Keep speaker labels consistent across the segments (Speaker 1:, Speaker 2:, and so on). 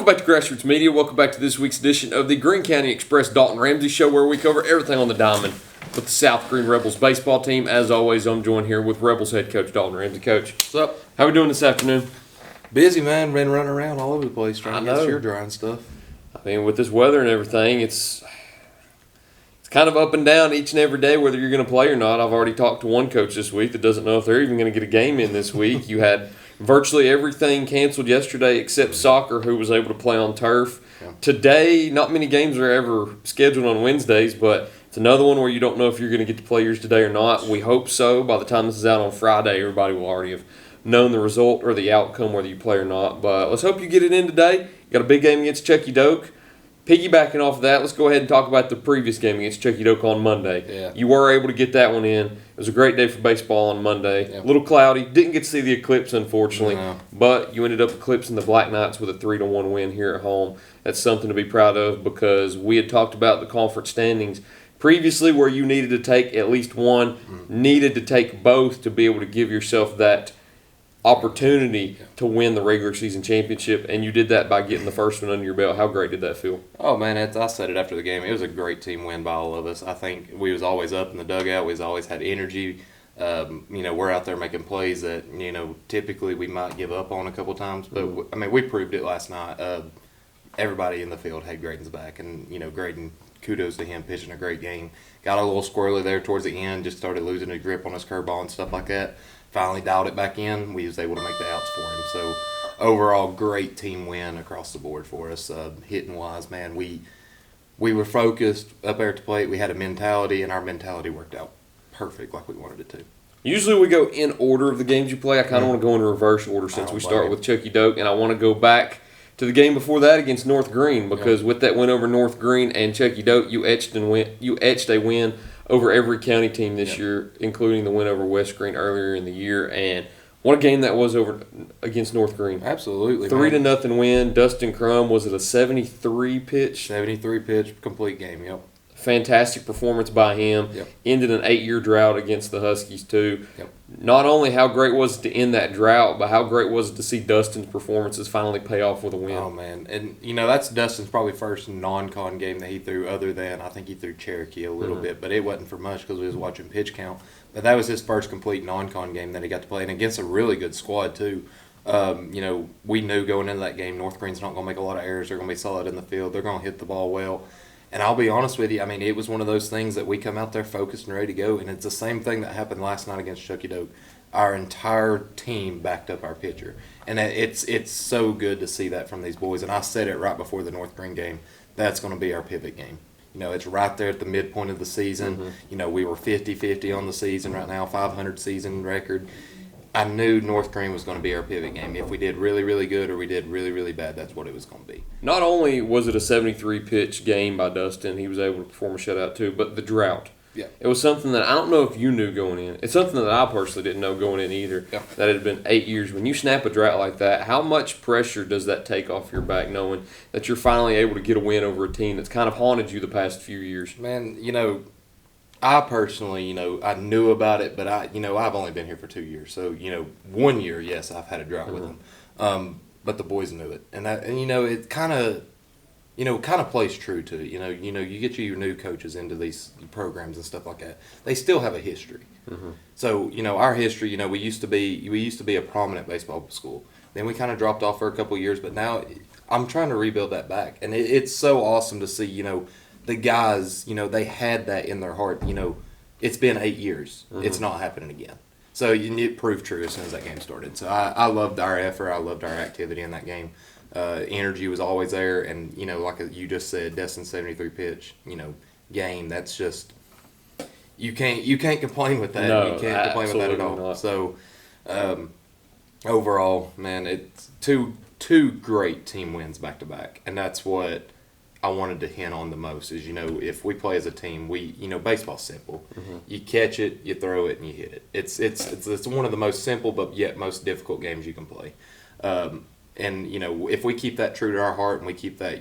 Speaker 1: Welcome back to Grassroots Media. Welcome back to this week's edition of the Greene County Express Dalton Ramsey Show, where we cover everything on the diamond with the South Greene Rebels baseball team. As always, I'm joined here with Rebels head coach Dalton Ramsey. Coach,
Speaker 2: What's up?
Speaker 1: how we doing this afternoon?
Speaker 2: Busy, man. Been running around all over the place trying to get shear dry and stuff.
Speaker 1: I mean, with this weather and everything, it's kind of up and down each and every day whether you're going to play or not. I've already talked to one coach this week that doesn't know if they're even going to get a game in this week. You had virtually everything canceled yesterday except soccer, who was able to play on turf.
Speaker 2: Yeah.
Speaker 1: Today, not many games are ever scheduled on Wednesdays, but it's another one where you don't know if you're going to get to play yours today or not. We hope so. By the time this is out on Friday, everybody will already have known the result or the outcome, whether you play or not. But let's hope you get it in today. You got a big game against Chucky Doak. Piggybacking off of that, let's go ahead and talk about the previous game against Chucky Doak on Monday.
Speaker 2: Yeah.
Speaker 1: You were able to get that one in. It was a great day for baseball on Monday.
Speaker 2: Yep.
Speaker 1: A little cloudy. Didn't get to see the eclipse, unfortunately.
Speaker 2: No.
Speaker 1: But you ended up eclipsing the Black Knights with a 3-1 win here at home. That's something to be proud of, because we had talked about the conference standings previously where you needed to take at least one, needed to take both to be able to give yourself that opportunity to win the regular season championship, and you did that by getting the first one under your belt. How great did that feel?
Speaker 2: Oh, man, I said it after the game. It was a great team win by all of us. I think we was always up in the dugout. We was always had energy. We're out there making plays that, typically we might give up on a couple times. But, we proved it last night. Everybody in the field had Graydon's back. And, Graydon, kudos to him, pitching a great game. Got a little squirrely there towards the end, just started losing his grip on his curveball and stuff like that. Finally dialed it back in. We was able to make the outs for him. So, overall, great team win across the board for us. Hitting wise, man, we were focused up there at the plate. We had a mentality, and our mentality worked out perfect like we wanted it to.
Speaker 1: Usually we go in order of the games you play. I kind of want to go in reverse order since we start with Chucky Doak, and I want to go back to the game before that against North Greene, because with that win over North Greene and Chucky Doak, you etched a win over every county team this year, including the win over West Greene earlier in the year. And what a game that was over against North Greene.
Speaker 2: Absolutely,
Speaker 1: 3-0 win. Dustin Crum, was it a 73 pitch?
Speaker 2: 73 pitch, complete game, yep.
Speaker 1: Fantastic performance by him.
Speaker 2: Yep.
Speaker 1: Ended an 8-year drought against the Huskies, too.
Speaker 2: Yep.
Speaker 1: Not only how great was it to end that drought, but how great was it to see Dustin's performances finally pay off with a win.
Speaker 2: Oh, man. And, that's Dustin's probably first non-con game that he threw, other than I think he threw Cherokee a little bit, but it wasn't for much because we was watching pitch count. But that was his first complete non-con game that he got to play, and against a really good squad, too. We knew going into that game North Greene's not going to make a lot of errors. They're going to be solid in the field. They're going to hit the ball well. And I'll be honest with you, it was one of those things that we come out there focused and ready to go, and it's the same thing that happened last night against Chucky Doak. Our entire team backed up our pitcher, and it's so good to see that from these boys. And I said it right before the North Greene game, that's going to be our pivot game. It's right there at the midpoint of the season. We were 50-50 on the season right now, 500 season record. I knew North Greene was going to be our pivot game. If we did really, really good or we did really, really bad, that's what it was going to be.
Speaker 1: Not only was it a 73-pitch game by Dustin, he was able to perform a shutout too, but the drought.
Speaker 2: Yeah.
Speaker 1: It was something that I don't know if you knew going in. It's something that I personally didn't know going in either, that it had been 8 years. When you snap a drought like that, how much pressure does that take off your back, knowing that you're finally able to get a win over a team that's kind of haunted you the past few years?
Speaker 2: Man, I personally, I knew about it, but I've only been here for 2 years. So, 1 year, yes, I've had a drought with them. But the boys knew it. And it kind of plays true to it. You get your new coaches into these programs and stuff like that. They still have a history. So, our history, we used to be a prominent baseball school. Then we kind of dropped off for a couple of years, but now I'm trying to rebuild that back. And it's so awesome to see, the guys, they had that in their heart. It's been 8 years. It's not happening again. So it proved true as soon as that game started. So I loved our effort. I loved our activity in that game. Energy was always there. And, like you just said, Destin's 73 pitch, game, that's just – you can't complain with that.
Speaker 1: No,
Speaker 2: you can't complain with that at all.
Speaker 1: Not.
Speaker 2: So overall, man, it's two great team wins back-to-back. And that's what – I wanted to hint on the most is, if we play as a team, baseball's simple. You catch it, you throw it, and you hit it. It's one of the most simple but yet most difficult games you can play. And if we keep that true to our heart and we keep that,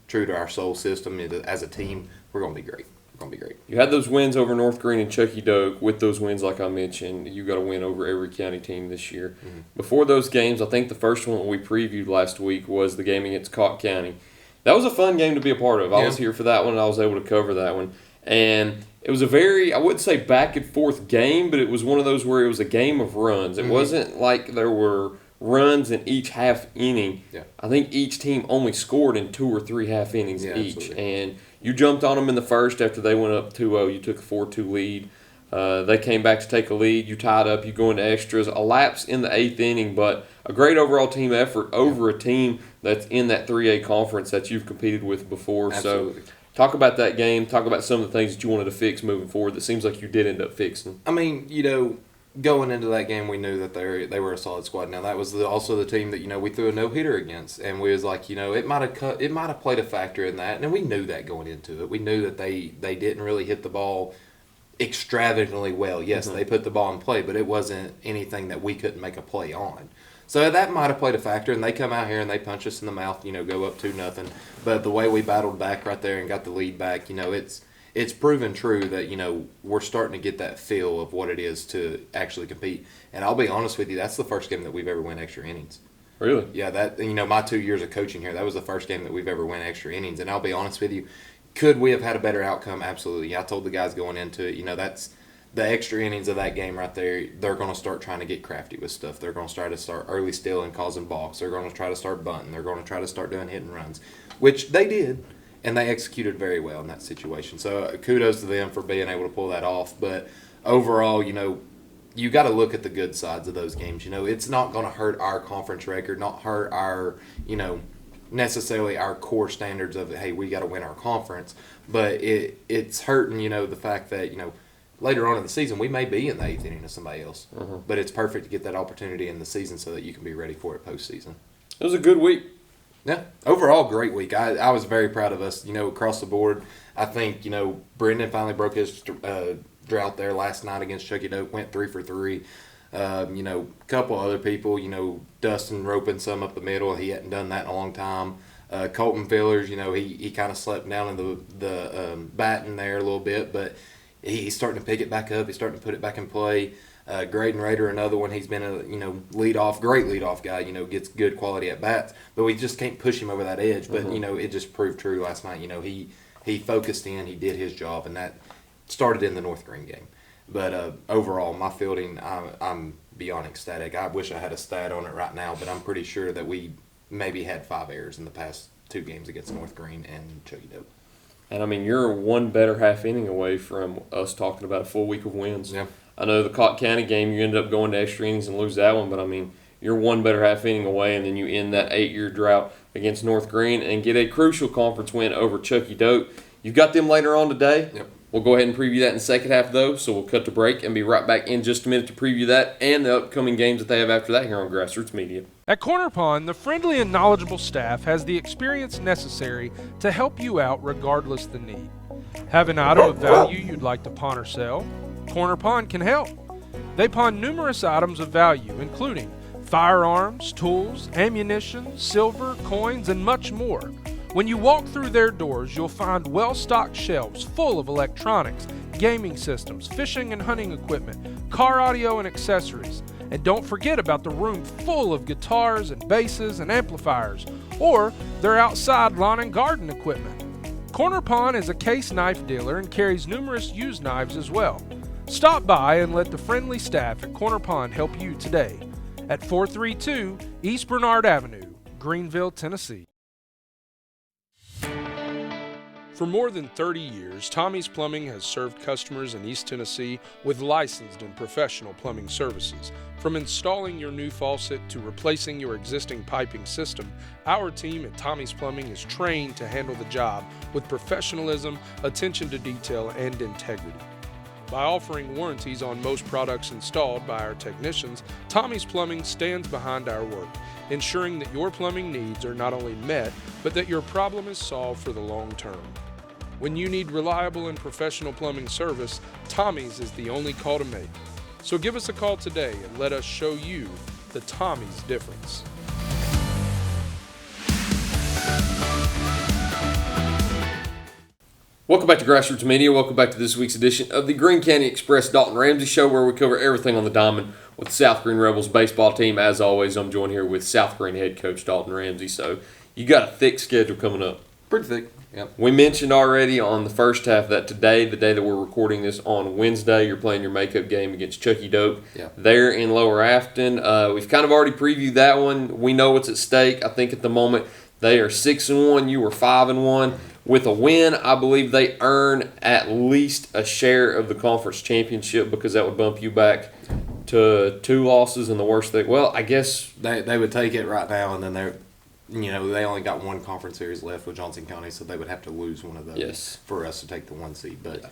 Speaker 2: true to our soul system as a team, we're going to be great. going to be great.
Speaker 1: You had those wins over North Greene and Chucky Doak. With those wins, like I mentioned, you got a win over every county team this year. Mm-hmm. Before those games, I think the first one we previewed last week was the game against Cott County. That was a fun game to be a part of. I was here for that one, and I was able to cover that one. And it was a very, I wouldn't say back and forth game, but it was one of those where it was a game of runs. It wasn't like there were runs in each half inning. Yeah. I think each team only scored in 2 or 3 half innings each. Absolutely. And you jumped on them in the first after they went up 2-0. You took a 4-2 lead. They came back to take a lead. You tied up. You go into extras. A lapse in the 8th inning, but a great overall team effort over a team that's in that 3A conference that you've competed with before. Absolutely. So talk about that game. Talk about some of the things that you wanted to fix moving forward that seems like you did end up fixing.
Speaker 2: I mean, going into that game, we knew that they were a solid squad. Now, that was also the team that, we threw a no-hitter against. And we was like, it might have played a factor in that. And we knew that going into it. We knew that they didn't really hit the ball extravagantly well. Yes, they put the ball in play, but it wasn't anything that we couldn't make a play on. So that might have played a factor, and they come out here and they punch us in the mouth, go up 2-0. But the way we battled back right there and got the lead back, it's proven true that, we're starting to get that feel of what it is to actually compete. And I'll be honest with you, that's the first game that we've ever won extra innings.
Speaker 1: Really?
Speaker 2: Yeah, that my 2 years of coaching here, that was the first game that we've ever won extra innings. And I'll be honest with you, could we have had a better outcome? Absolutely. I told the guys going into it, that's the extra innings of that game right there. They're going to start trying to get crafty with stuff. They're going to try to start early stealing, causing balks. They're going to try to start bunting. They're going to try to start doing hit and runs, which they did, and they executed very well in that situation. So kudos to them for being able to pull that off. But overall, you got to look at the good sides of those games. It's not going to hurt our conference record, not hurt our, necessarily our core standards of, hey, we got to win our conference, but it's hurting, the fact that, later on in the season we may be in the 8th inning of somebody else, but it's perfect to get that opportunity in the season so that you can be ready for it postseason.
Speaker 1: It was a good week.
Speaker 2: Yeah, overall great week. I was very proud of us, across the board. I think, Brendan finally broke his drought there last night against Chucky Doak, went 3 for 3. A couple other people, Dustin roping some up the middle. He hadn't done that in a long time. Colton Fillers, he kind of slept down in the batting there a little bit, but he's starting to pick it back up. He's starting to put it back in play. Graydon Rader, another one. He's been a great leadoff guy. Gets good quality at bats, but we just can't push him over that edge. But it just proved true last night. He focused in. He did his job, and that started in the North Greene game. But overall, my fielding, I'm beyond ecstatic. I wish I had a stat on it right now, but I'm pretty sure that we maybe had 5 errors in the past 2 games against North Greene and Chucky Doak.
Speaker 1: And, you're one better half inning away from us talking about a full week of wins.
Speaker 2: Yeah.
Speaker 1: I know the Cott County game, you ended up going to extra innings and lose that one, but, you're one better half inning away, and then you end that 8-year drought against North Greene and get a crucial conference win over Chucky Doak. You've got them later on today.
Speaker 2: Yep.
Speaker 1: We'll go ahead and preview that in the second half, though, so we'll cut to break and be right back in just a minute to preview that and the upcoming games that they have after that here on Grassroots Media.
Speaker 3: At Corner Pond, the friendly and knowledgeable staff has the experience necessary to help you out regardless the need. Have an item of value you'd like to pawn or sell? Corner Pond can help. They pawn numerous items of value, including firearms, tools, ammunition, silver, coins, and much more. When you walk through their doors, you'll find well-stocked shelves full of electronics, gaming systems, fishing and hunting equipment, car audio and accessories. And don't forget about the room full of guitars and basses and amplifiers, or their outside lawn and garden equipment. Corner Pond is a case knife dealer and carries numerous used knives as well. Stop by and let the friendly staff at Corner Pond help you today at 432 East Bernard Avenue, Greeneville, Tennessee. For more than 30 years, Tommy's Plumbing has served customers in East Tennessee with licensed and professional plumbing services. From installing your new faucet to replacing your existing piping system, our team at Tommy's Plumbing is trained to handle the job with professionalism, attention to detail, and integrity. By offering warranties on most products installed by our technicians, Tommy's Plumbing stands behind our work, ensuring that your plumbing needs are not only met, but that your problem is solved for the long term. When you need reliable and professional plumbing service, Tommy's is the only call to make. So give us a call today and let us show you the Tommy's difference.
Speaker 1: Welcome back to Grassroots Media. Welcome back to this week's edition of the Greene County Express Dalton Ramsey Show, where we cover everything on the diamond with the South Greene Rebels baseball team. As always, I'm joined here with South Greene head coach Dalton Ramsey. So you got a thick schedule coming up.
Speaker 2: Pretty thick. Yep.
Speaker 1: We mentioned already on the first half that today, the day that we're recording this on Wednesday, you're playing your makeup game against Chucky Doak there in Lower Afton. We've kind of already previewed that one. We know what's at stake. I think at the moment they are 6-1. You were 5-1. With a win, I believe they earn at least a share of the conference championship because that would bump you back to 2 losses. And the worst thing, well, I guess
Speaker 2: they would take it right now, and then they only got 1 conference series left with Johnson County, so they would have to lose one of those for us to take the 1 seed. But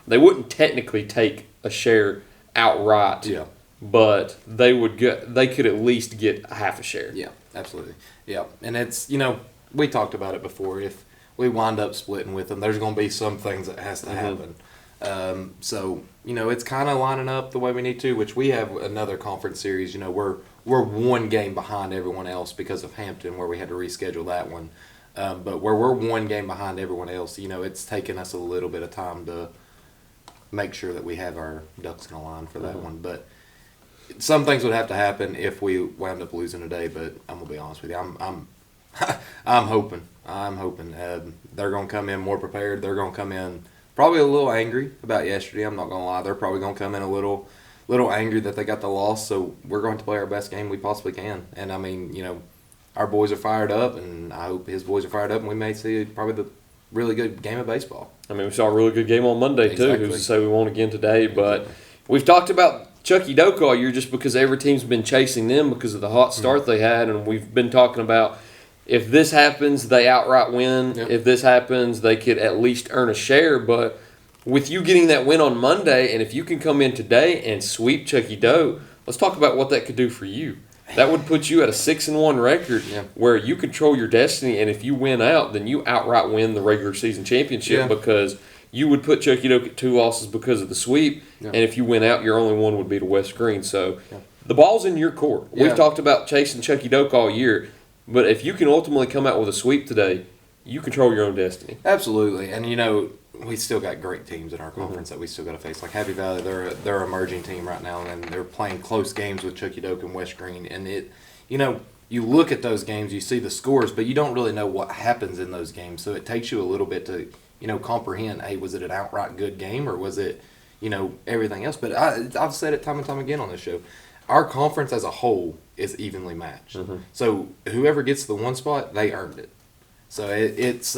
Speaker 1: they wouldn't technically take a share outright.
Speaker 2: Yeah.
Speaker 1: But they could at least get half a share.
Speaker 2: Yeah, absolutely. Yeah, and it's we talked about it before. If we wind up splitting with them, there's going to be some things that has to happen. So it's kind of lining up the way we need to. Which we have another conference series. We're 1 game behind everyone else because of Hampton, where we had to reschedule that one. But where we're 1 game behind everyone else, it's taken us a little bit of time to make sure that we have our ducks in a line for that one. But some things would have to happen if we wound up losing today. But I'm gonna be honest with you, I'm hoping they're gonna come in more prepared. They're gonna come in probably a little angry about yesterday. I'm not gonna lie. They're probably gonna come in a little angry that they got the loss. So we're going to play our best game we possibly can. And I mean, our boys are fired up, and I hope his boys are fired up, and we may see probably the really good game of baseball.
Speaker 1: I mean, we saw a really good game on Monday too.
Speaker 2: Exactly.
Speaker 1: Who's to say we won't again today? But we've talked about Chucky Doak all year just because every team's been chasing them because of the hot start they had, and we've been talking about if this happens, they outright win.
Speaker 2: Yep.
Speaker 1: If this happens, they could at least earn a share. But with you getting that win on Monday, and if you can come in today and sweep Chucky Doak, let's talk about what that could do for you. That would put you at a 6-1 record where you control your destiny, and if you win out, then you outright win the regular season championship because you would put Chucky Doak at 2 losses because of the sweep, and if you win out, your only one would be to West Greene. So the ball's in your court. We've talked about chasing Chucky Doak all year, but if you can ultimately come out with a sweep today, you control your own destiny.
Speaker 2: Absolutely, and we still got great teams in our conference that we still got to face. Like Happy Valley, they're an emerging team right now, and they're playing close games with Chucky Doak and West Greene. And you look at those games, you see the scores, but you don't really know what happens in those games. So it takes you a little bit to comprehend. Hey, was it an outright good game, or was it everything else? But I've said it time and time again on this show. Our conference as a whole is evenly matched. So whoever gets the 1 spot, they earned it. So it's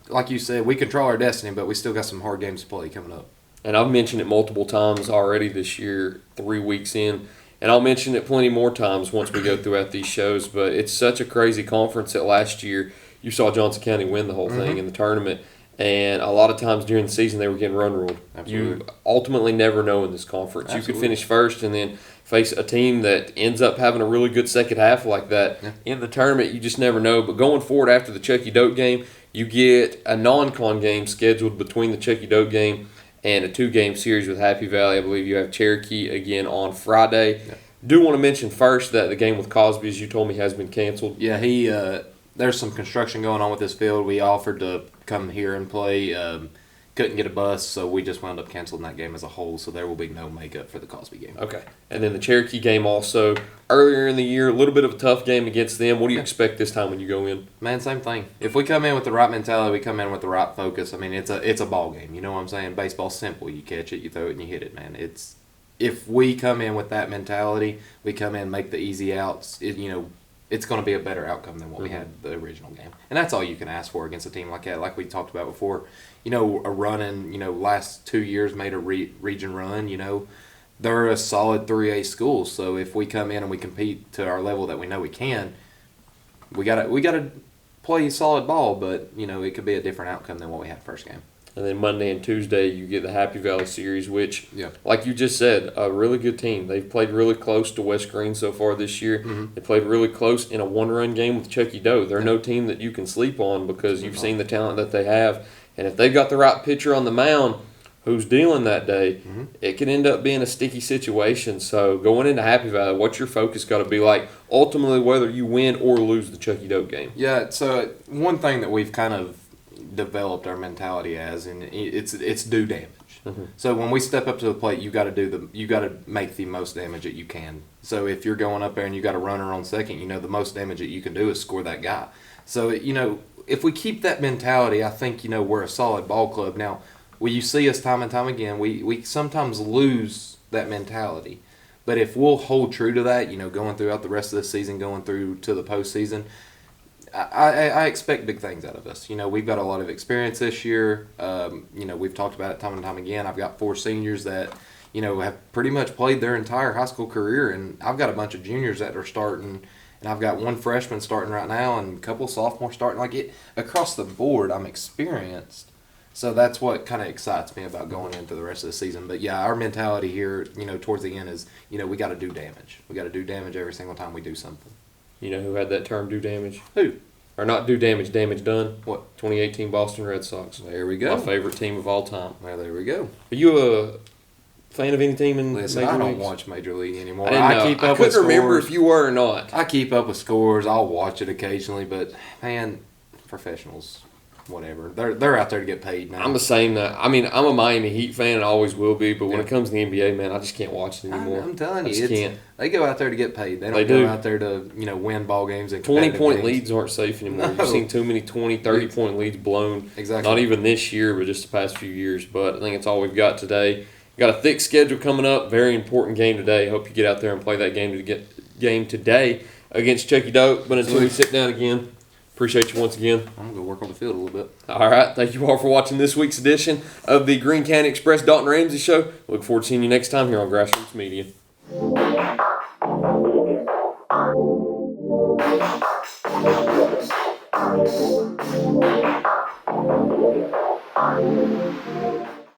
Speaker 2: like you said, we control our destiny, but we still got some hard games to play coming up.
Speaker 1: And I've mentioned it multiple times already this year, 3 weeks in, and I'll mention it plenty more times once we go throughout these shows, but it's such a crazy conference that last year you saw Johnson County win the whole thing in the tournament, and a lot of times during the season they were getting run ruled.
Speaker 2: Absolutely.
Speaker 1: You ultimately never know in this conference.
Speaker 2: Absolutely.
Speaker 1: You could finish first and then face a team that ends up having a really good second half like that. In the tournament, you just never know. But going forward after the Chucky Doak game, you get a non-con game scheduled between the Chucky Doak game and a 2-game series with Happy Valley. I believe you have Cherokee again on Friday. Do want to mention first that the game with Cosby, as you told me, has been canceled.
Speaker 2: Yeah, there's some construction going on with this field. We offered to come here and play. Couldn't get a bus, so we just wound up canceling that game as a whole, so there will be no makeup for the Cosby game.
Speaker 1: Okay. And then the Cherokee game also, earlier in the year, a little bit of a tough game against them. What do you expect this time when you go in?
Speaker 2: Man, same thing. If we come in with the right mentality, we come in with the right focus. I mean, it's a ball game. You know what I'm saying? Baseball's simple. You catch it, you throw it, and you hit it, man. If we come in with that mentality, we come in, make the easy outs, it's going to be a better outcome than what we had the original game. And that's all you can ask for against a team like that. Like we talked about before, a run in, last 2 years made a region run, they're a solid 3A school. So if we come in and we compete to our level that we know we can, we gotta play solid ball, but, it could be a different outcome than what we had first game.
Speaker 1: And then Monday and Tuesday, you get the Happy Valley Series, which, like you just said, a really good team. They've played really close to West Greene so far this year. They played really close in a 1-run game with Chucky Doak. They're no team that you can sleep on because you've seen the talent that they have. And if they've got the right pitcher on the mound, who's dealing that day, it can end up being a sticky situation. So going into Happy Valley, what's your focus got to be like? Ultimately, whether you win or lose the Chucky Dope game.
Speaker 2: Yeah. So one thing that we've kind of developed our mentality as, and it's do damage. So when we step up to the plate, you got to make the most damage that you can. So if you're going up there and you got a runner on second, the most damage that you can do is score that guy. So if we keep that mentality, I think we're a solid ball club. Now, will you see us time and time again? We sometimes lose that mentality, but if we'll hold true to that, going throughout the rest of the season, going through to the postseason, I expect big things out of us. We've got a lot of experience this year. We've talked about it time and time again. I've got 4 seniors that, have pretty much played their entire high school career, and I've got a bunch of juniors that are starting, and I've got 1 freshman starting right now and a couple sophomores starting. Across the board, I'm experienced. So that's what kind of excites me about going into the rest of the season. But yeah, our mentality here, towards the end is, we got to do damage. We got to do damage every single time we do something.
Speaker 1: You know who had that term, do damage?
Speaker 2: Who?
Speaker 1: Or not do damage, damage done?
Speaker 2: What?
Speaker 1: 2018 Boston Red Sox.
Speaker 2: There we go.
Speaker 1: My favorite team of all time.
Speaker 2: Well, there we go.
Speaker 1: Are you a fan of any team in
Speaker 2: Listen,
Speaker 1: Major
Speaker 2: I don't
Speaker 1: Leagues?
Speaker 2: watch Major League anymore.
Speaker 1: I couldn't remember if you were or not.
Speaker 2: I keep up with scores. I'll watch it occasionally, but man, professionals, whatever. They're out there to get paid now.
Speaker 1: I'm the same. I'm a Miami Heat fan and always will be, but when it comes to the NBA, man, I just can't watch it anymore.
Speaker 2: I'm telling
Speaker 1: I
Speaker 2: you,
Speaker 1: just can't.
Speaker 2: They go out there to get paid. They don't go out there to win ball games and
Speaker 1: 20-point leads aren't safe anymore.
Speaker 2: No.
Speaker 1: You've seen too many 20, 30-point leads blown.
Speaker 2: Exactly.
Speaker 1: Not even this year, but just the past few years. But I think it's all we've got today. Got a thick schedule coming up. Very important game today. Hope you get out there and play that game today against Chucky Dope. But until we sit down again, appreciate you once again.
Speaker 2: I'm going to go work on the field a little bit.
Speaker 1: All right. Thank you all for watching this week's edition of the Greene County Express Dalton Ramsey Show. Look forward to seeing you next time here on Grassroots Media.
Speaker 4: Thank you.